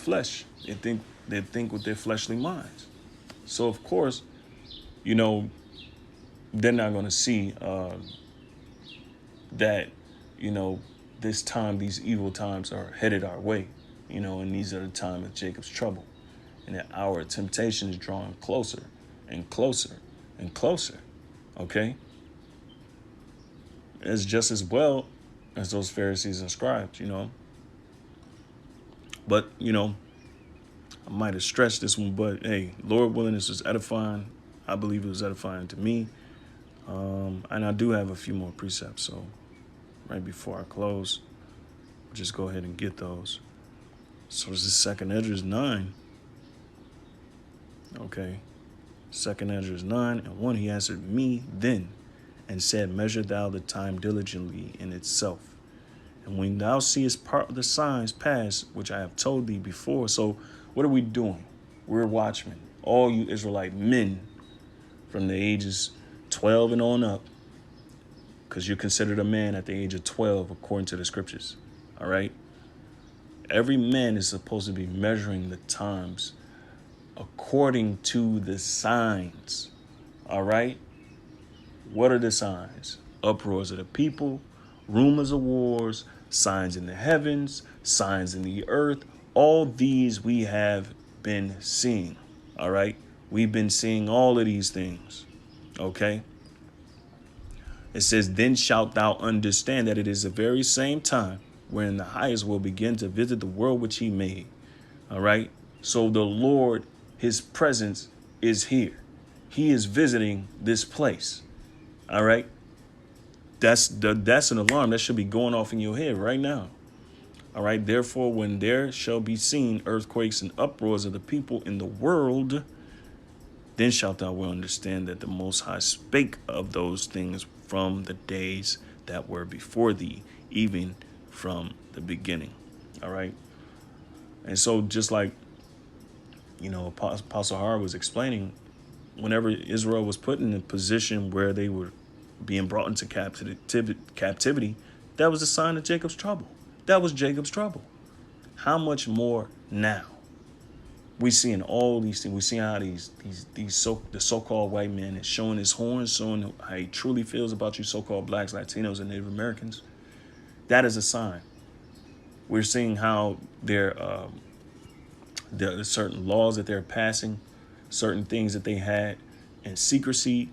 flesh. They think with their fleshly minds. So of course, you know, they're not going to see that, you know, this time, these evil times are headed our way, you know, and these are the time of Jacob's trouble. And that our temptation is drawing closer and closer and closer. Okay? It's just as well as those Pharisees and scribes, you know. But, you know, I might have stretched this one, but hey, Lord willing, this was edifying. I believe it was edifying to me. And I do have a few more precepts, so right before I close, just go ahead and get those. So this is Second Esdras 9. Okay. Second Esdras 9:1. He answered me then and said, measure thou the time diligently in itself. And when thou seest part of the signs pass, which I have told thee before. So what are we doing? We're watchmen. All you Israelite men from the ages 12 and on up, because you're considered a man at the age of 12 according to the scriptures. All right. Every man is supposed to be measuring the times according to the signs. All right. What are the signs? Uproars of the people, rumors of wars, signs in the heavens, signs in the earth. All these we have been seeing. All right. We've been seeing all of these things. Okay. It says, then shalt thou understand that it is the very same time wherein the highest will begin to visit the world which he made. All right. So the Lord, his presence is here. He is visiting this place. All right. That's an alarm that should be going off in your head right now. All right. Therefore, when there shall be seen earthquakes and uproars of the people in the world, then shalt thou well understand that the Most High spake of those things from the days that were before thee, even from the beginning. All right. And so just like, you know, Apostle Har was explaining, whenever Israel was put in a position where they were being brought into captivity, that was a sign of Jacob's trouble. That was Jacob's trouble. How much more now? We seeing all these things. We see how the so-called white man is showing his horns, showing how he truly feels about you so-called blacks, Latinos, and Native Americans. That is a sign. We're seeing how there are certain laws that they're passing, certain things that they had in secrecy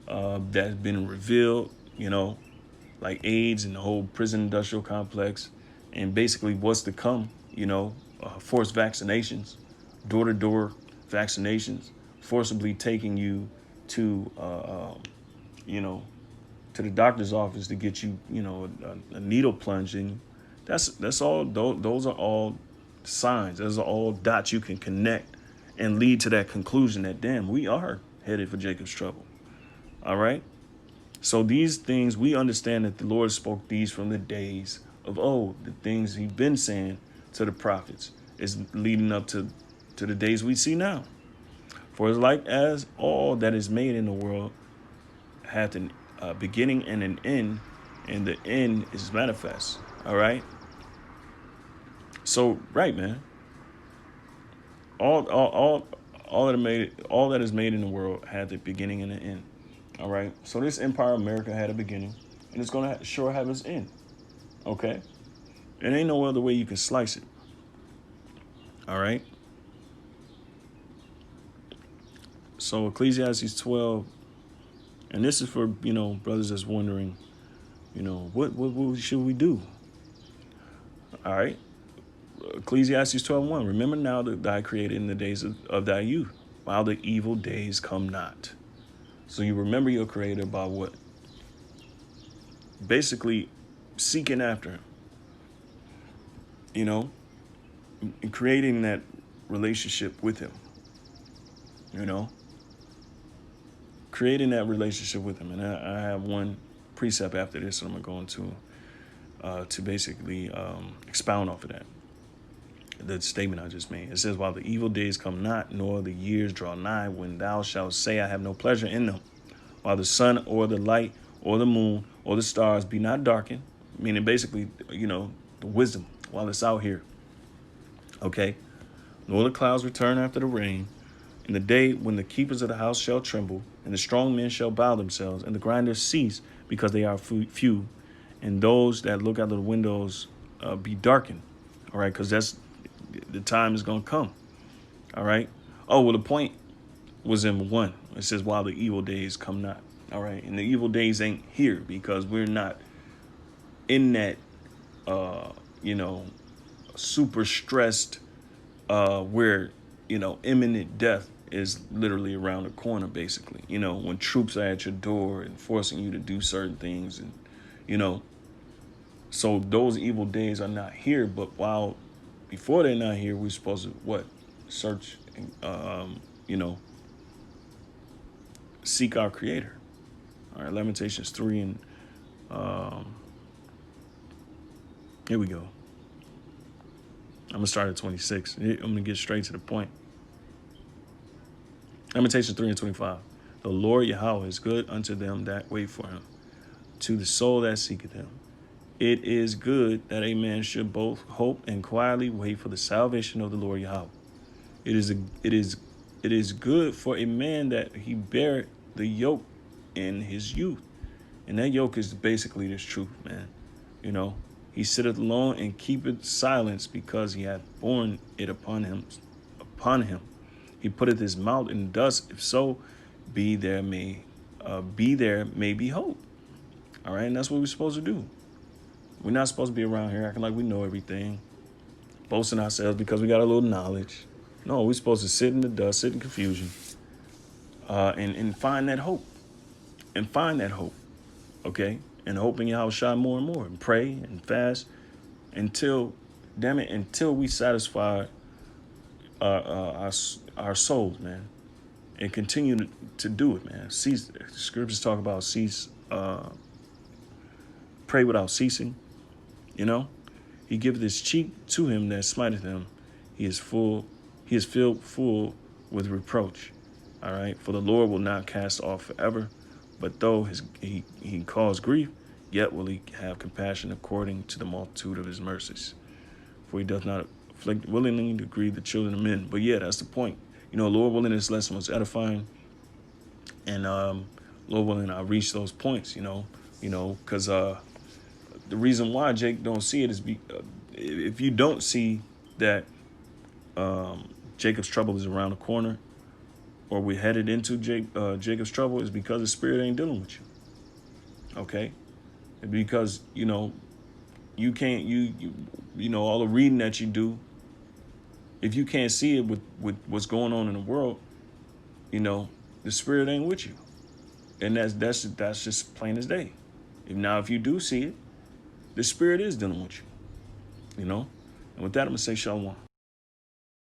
that has been revealed, you know, like AIDS and the whole prison industrial complex, and basically what's to come, you know, forced vaccinations, door-to-door vaccinations, forcibly taking you to, you know, to the doctor's office to get you, you know, a needle plunge in. That's all. Those are all signs. Those are all dots you can connect and lead to that conclusion that, damn, we are headed for Jacob's trouble. All right. So these things, we understand that the Lord spoke these from the days of old. The things he's been saying to the prophets is leading up to the days we see now. For as like as all that is made in the world hath a beginning and an end, and the end is manifest. All right. So, right, man. All that is made in the world had the beginning and an end. All right. So this Empire America had a beginning, and it's gonna sure have its end. Okay. It ain't no other way you can slice it. All right. So Ecclesiastes 12, and this is for, you know, brothers that's wondering, you know, what should we do? All right. Ecclesiastes 12:1. Remember now that thy created in the days of thy youth, while the evil days come not. So you remember your creator by what? Basically seeking after him, you know, and creating that relationship with him, you know, creating that relationship with him. And I have one precept after this that I'm going to basically expound off of that. The statement I just made. It says, while the evil days come not, nor the years draw nigh, when thou shalt say, I have no pleasure in them, while the sun or the light or the moon or the stars be not darkened, meaning basically, you know, the wisdom while it's out here. Okay. nor the clouds return after the rain. In the day when the keepers of the house shall tremble, and the strong men shall bow themselves, and the grinders cease because they are few, and those that look out of the windows be darkened. All right, because that's the time is going to come. All right. Oh, well, the point was in 1. It says, while the evil days come not. All right. And the evil days ain't here because we're not in that, you know, super stressed where, you know, imminent death is literally around the corner, basically. You know, when troops are at your door and forcing you to do certain things. And, you know, so those evil days are not here. But while before they're not here, we're supposed to what? Search, you know, seek our Creator. All right, Lamentations 3 and here we go. I'm gonna start at 26. I'm gonna get straight to the point. Lamentations 3 and 25. The Lord Yahweh is good unto them that wait for him, to the soul that seeketh him. It is good that a man should both hope and quietly wait for the salvation of the Lord Yahweh. It is good for a man that he bear the yoke in his youth. And that yoke is basically this truth, man. You know, he sitteth alone and keepeth silence because he hath borne it upon him. He putteth his mouth in dust. If so, there may be hope. All right, and that's what we're supposed to do. We're not supposed to be around here acting like we know everything, boasting ourselves because we got a little knowledge. No, we're supposed to sit in the dust, sit in confusion, and find that hope. And find that hope, okay? And hoping Yahweh shine more and more, and pray and fast until we satisfy our souls, man, and continue to do it, man. Cease. Scriptures talk about pray without ceasing. You know, he giveth his cheek to him that smiteth him. He is filled full with reproach. All right, for the Lord will not cast off forever, but though he cause grief, yet will he have compassion according to the multitude of his mercies. For he doth not afflict willingly to grieve the children of men. But yeah, that's the point. You know, Lord willing, this lesson was edifying, and Lord willing, I reached those points. You know, because the reason why Jake don't see it is if you don't see that Jacob's trouble is around the corner, or we're headed into Jacob's trouble, is because the Spirit ain't dealing with you. Okay, because you know you can't you know all the reading that you do. If you can't see it with what's going on in the world, you know the Spirit ain't with you, and that's just plain as day. If you do see it, the Spirit is dealing with you. You know, and with that, I'm gonna say shalom.